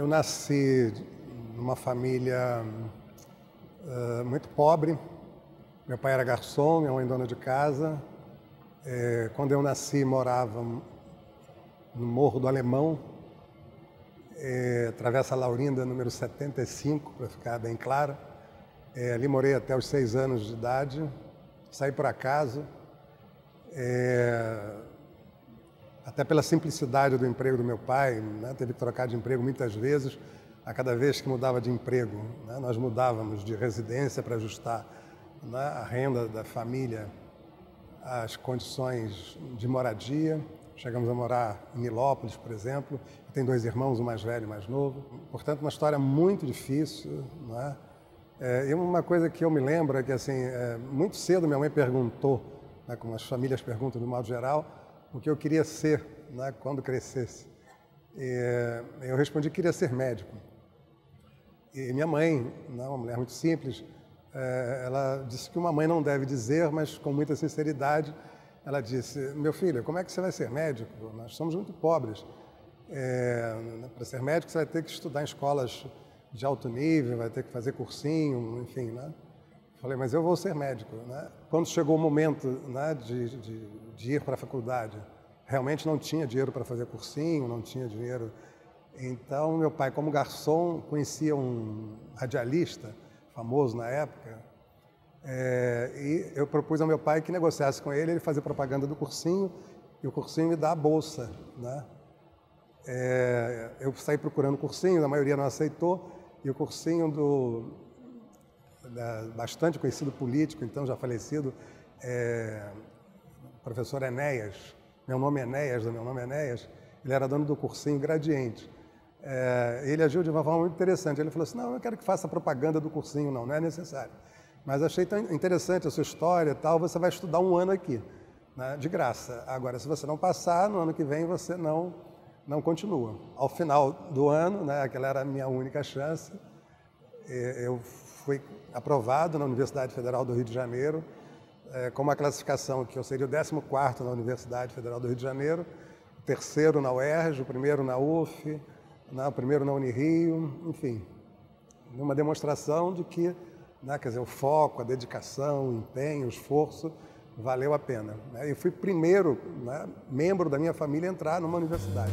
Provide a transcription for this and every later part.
Eu nasci numa família muito pobre. Meu pai era garçom, minha mãe dona de casa. Quando eu nasci, morava no Morro do Alemão, Travessa Laurinda, número 75, para ficar bem claro. Ali morei até os 6 anos de idade. Saí por acaso. Até pela simplicidade do emprego do meu pai, né? Teve que trocar de emprego muitas vezes. A cada vez que mudava de emprego, né? Nós mudávamos de residência para ajustar, né, a renda da família às condições de moradia. Chegamos a morar em Nilópolis, por exemplo. Eu tenho 2 irmãos, um mais velho e um mais novo. Portanto, uma história muito difícil, né? E uma coisa que eu me lembro é que, assim, muito cedo minha mãe perguntou, né, como as famílias perguntam de modo geral, o que eu queria ser, né, quando crescesse. Eu respondi que queria ser médico. E minha mãe, né, uma mulher muito simples, ela disse que uma mãe não deve dizer, mas com muita sinceridade, ela disse: meu filho, como é que você vai ser médico? Nós somos muito pobres. Para ser médico você vai ter que estudar em escolas de alto nível, vai ter que fazer cursinho, enfim, né? Falei, mas eu vou ser médico, né? Quando chegou o momento, né, de ir para a faculdade, realmente não tinha dinheiro para fazer cursinho, não tinha dinheiro. Então, meu pai, como garçom, conhecia um radialista famoso na época, e eu propus ao meu pai que negociasse com ele fazer propaganda do cursinho, e o cursinho me dá a bolsa, né? Eu saí procurando cursinho, a maioria não aceitou, e o cursinho bastante conhecido político, então já falecido, professor Enéas, meu nome é Enéas, ele era dono do cursinho Gradiente. Ele agiu de uma forma muito interessante. Ele falou assim: não, eu quero que faça propaganda do cursinho, não é necessário. Mas achei tão interessante a sua história e tal, você vai estudar 1 ano aqui, né, de graça. Agora, se você não passar, no ano que vem você não continua. Ao final do ano, né, aquela era a minha única chance, eu fui aprovado na Universidade Federal do Rio de Janeiro, com uma classificação que eu seria o 14º na Universidade Federal do Rio de Janeiro, o 3º na UERJ, o 1º na UF, o 1º na Unirio, enfim, uma demonstração de que, né, quer dizer, o foco, a dedicação, o empenho, o esforço valeu a pena, né? Eu fui o primeiro, né, membro da minha família a entrar numa universidade.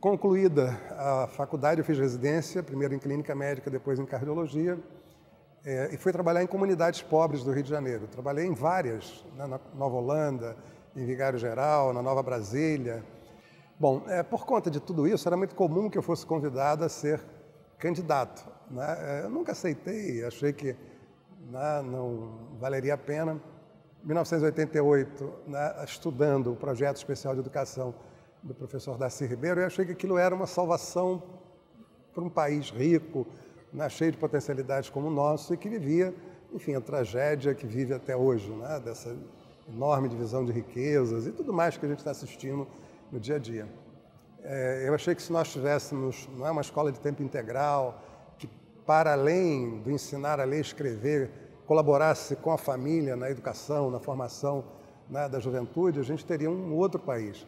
Concluída a faculdade, eu fiz residência, primeiro em clínica médica, depois em cardiologia, e fui trabalhar em comunidades pobres do Rio de Janeiro. Trabalhei em várias, né, na Nova Holanda, em Vigário Geral, na Nova Brasília. Bom, por conta de tudo isso, era muito comum que eu fosse convidado a ser candidato, né? Eu nunca aceitei, achei que, né, não valeria a pena. Em 1988, né, estudando o projeto especial de educação do professor Darcy Ribeiro, eu achei que aquilo era uma salvação para um país rico, né, cheio de potencialidades como o nosso, e que vivia, enfim, a tragédia que vive até hoje, né, dessa enorme divisão de riquezas e tudo mais que a gente está assistindo no dia a dia. Eu achei que se nós tivéssemos, não é, uma escola de tempo integral, que para além do ensinar a ler e escrever, colaborasse com a família na educação, na formação, né, da juventude, a gente teria um outro país.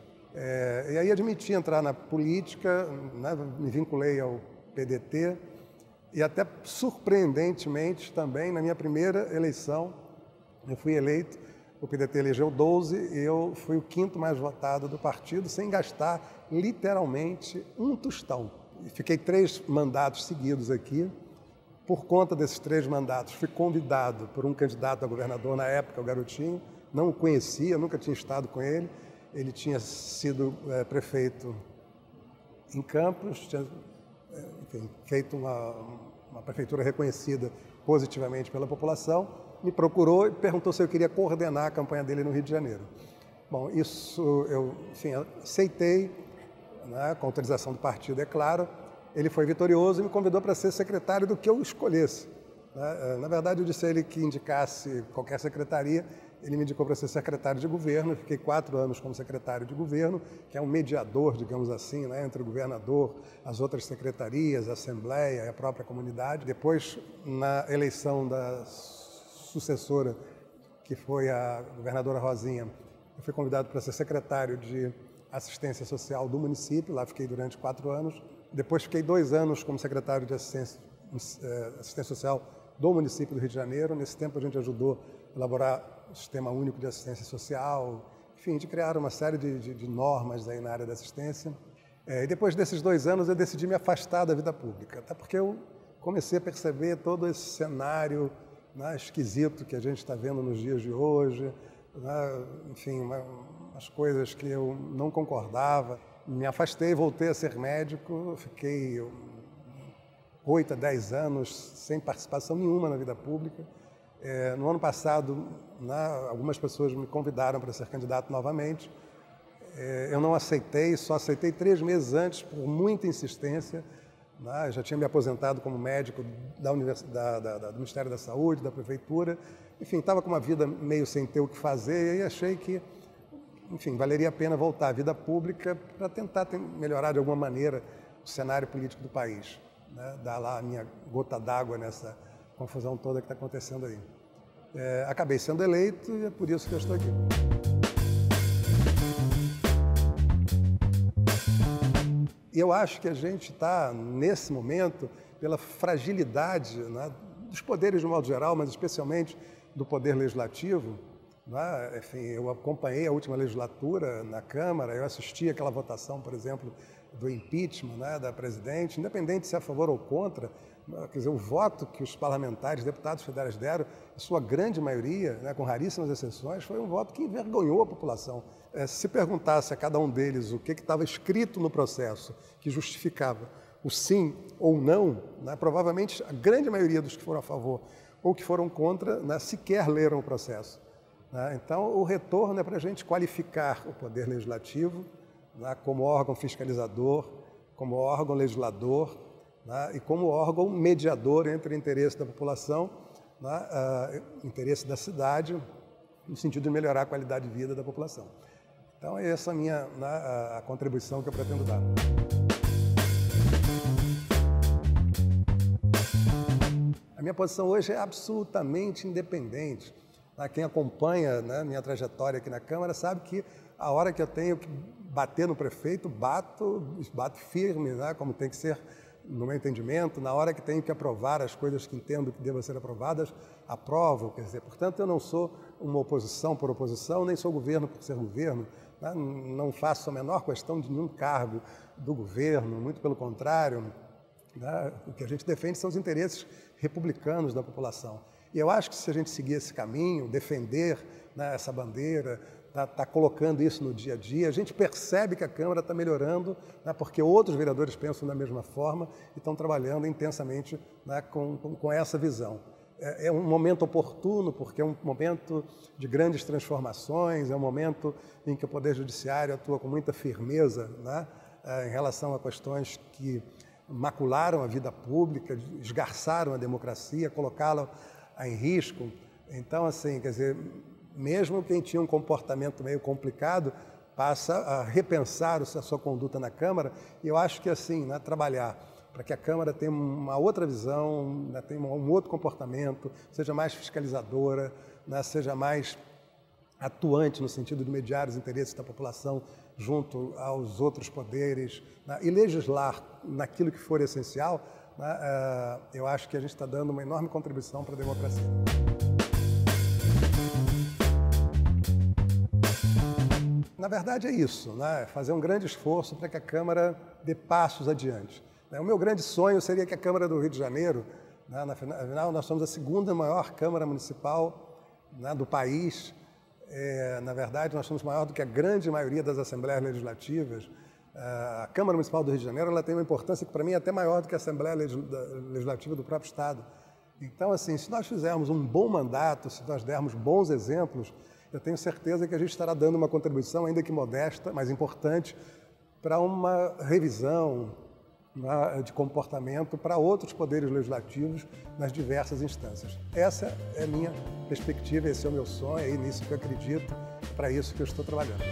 E aí admiti entrar na política, né, me vinculei ao PDT e até surpreendentemente também na minha primeira eleição eu fui eleito, o PDT elegeu 12 e eu fui o 5º mais votado do partido sem gastar literalmente um tostão. Fiquei 3 mandatos seguidos aqui. Por conta desses 3 mandatos fui convidado por um candidato a governador na época, o Garotinho, não o conhecia, nunca tinha estado com ele. Ele tinha sido prefeito em Campos, tinha, enfim, feito uma prefeitura reconhecida positivamente pela população, me procurou e perguntou se eu queria coordenar a campanha dele no Rio de Janeiro. Bom, isso eu, enfim, aceitei, né, com autorização do partido, é claro. Ele foi vitorioso e me convidou para ser secretário do que eu escolhesse, né? Na verdade, eu disse a ele que indicasse qualquer secretaria. Ele me indicou para ser secretário de governo. Eu fiquei 4 anos como secretário de governo, que é um mediador, digamos assim, né, entre o governador, as outras secretarias, a Assembleia e a própria comunidade. Depois, na eleição da sucessora, que foi a governadora Rosinha, eu fui convidado para ser secretário de assistência social do município, lá fiquei durante 4 anos. Depois fiquei 2 anos como secretário de assistência social do município do Rio de Janeiro. Nesse tempo a gente ajudou a elaborar o Sistema Único de Assistência Social, enfim, de criar uma série de normas aí na área da assistência. E depois desses 2 anos eu decidi me afastar da vida pública, até porque eu comecei a perceber todo esse cenário, né, esquisito que a gente está vendo nos dias de hoje, né, enfim, umas coisas que eu não concordava. Me afastei, voltei a ser médico, fiquei 8 a 10 anos sem participação nenhuma na vida pública. No ano passado, né, algumas pessoas me convidaram para ser candidato novamente. Eu não aceitei, só aceitei 3 meses antes, por muita insistência. Né, já tinha me aposentado como médico do Ministério da Saúde, da Prefeitura. Enfim, estava com uma vida meio sem ter o que fazer e achei que, enfim, valeria a pena voltar à vida pública para tentar melhorar de alguma maneira o cenário político do país, né, dar lá a minha gota d'água nessa confusão toda que está acontecendo aí. Acabei sendo eleito e é por isso que eu estou aqui. E eu acho que a gente está, nesse momento, pela fragilidade, né, dos poderes de um modo geral, mas especialmente do poder legislativo. Né? Enfim, eu acompanhei a última legislatura na Câmara, eu assisti aquela votação, por exemplo, do impeachment, né, da presidente, independente se é a favor ou contra. Quer dizer, o voto que os parlamentares, deputados federais deram, em sua grande maioria, né, com raríssimas exceções, foi um voto que envergonhou a população. Se perguntasse a cada um deles o que estava escrito no processo que justificava o sim ou não, né, provavelmente a grande maioria dos que foram a favor ou que foram contra, né, sequer leram o processo. Né? Então, o retorno é para a gente qualificar o poder legislativo, né, como órgão fiscalizador, como órgão legislador, né, e como órgão mediador entre o interesse da população, né, interesse da cidade, no sentido de melhorar a qualidade de vida da população. Então, é essa a contribuição que eu pretendo dar. A minha posição hoje é absolutamente independente. Quem acompanha, né, minha trajetória aqui na Câmara sabe que a hora que eu tenho que bater no prefeito, bato firme, né, como tem que ser no meu entendimento. Na hora que tenho que aprovar as coisas que entendo que devam ser aprovadas, aprovo. Quer dizer, portanto, eu não sou uma oposição por oposição, nem sou governo por ser governo. Né? Não faço a menor questão de nenhum cargo do governo, muito pelo contrário. Né? O que a gente defende são os interesses republicanos da população. E eu acho que se a gente seguir esse caminho, defender, né, essa bandeira, tá colocando isso no dia a dia, a gente percebe que a Câmara está melhorando, né, porque outros vereadores pensam da mesma forma e estão trabalhando intensamente, né, com essa visão. É um momento oportuno, porque é um momento de grandes transformações, é um momento em que o Poder Judiciário atua com muita firmeza, né, em relação a questões que macularam a vida pública, esgarçaram a democracia, colocá-la em risco. Então, assim, quer dizer, mesmo quem tinha um comportamento meio complicado passa a repensar a sua conduta na Câmara, e eu acho que, assim, né, trabalhar para que a Câmara tenha uma outra visão, né, tenha um outro comportamento, seja mais fiscalizadora, né, seja mais atuante no sentido de mediar os interesses da população junto aos outros poderes, né, e legislar naquilo que for essencial, né, eu acho que a gente está dando uma enorme contribuição para a democracia. Na verdade é isso, né, fazer um grande esforço para que a Câmara dê passos adiante. O meu grande sonho seria que a Câmara do Rio de Janeiro, né, afinal nós somos a 2ª maior Câmara Municipal, né, do país. Na verdade, nós somos maior do que a grande maioria das Assembleias Legislativas. A Câmara Municipal do Rio de Janeiro ela tem uma importância que, para mim, é até maior do que a Assembleia Legislativa do próprio Estado. Então, assim, se nós fizermos um bom mandato, se nós dermos bons exemplos, eu tenho certeza que a gente estará dando uma contribuição, ainda que modesta, mas importante, para uma revisão, né, de comportamento para outros poderes legislativos nas diversas instâncias. Essa é a minha perspectiva, esse é o meu sonho, é nisso que eu acredito, para isso que eu estou trabalhando.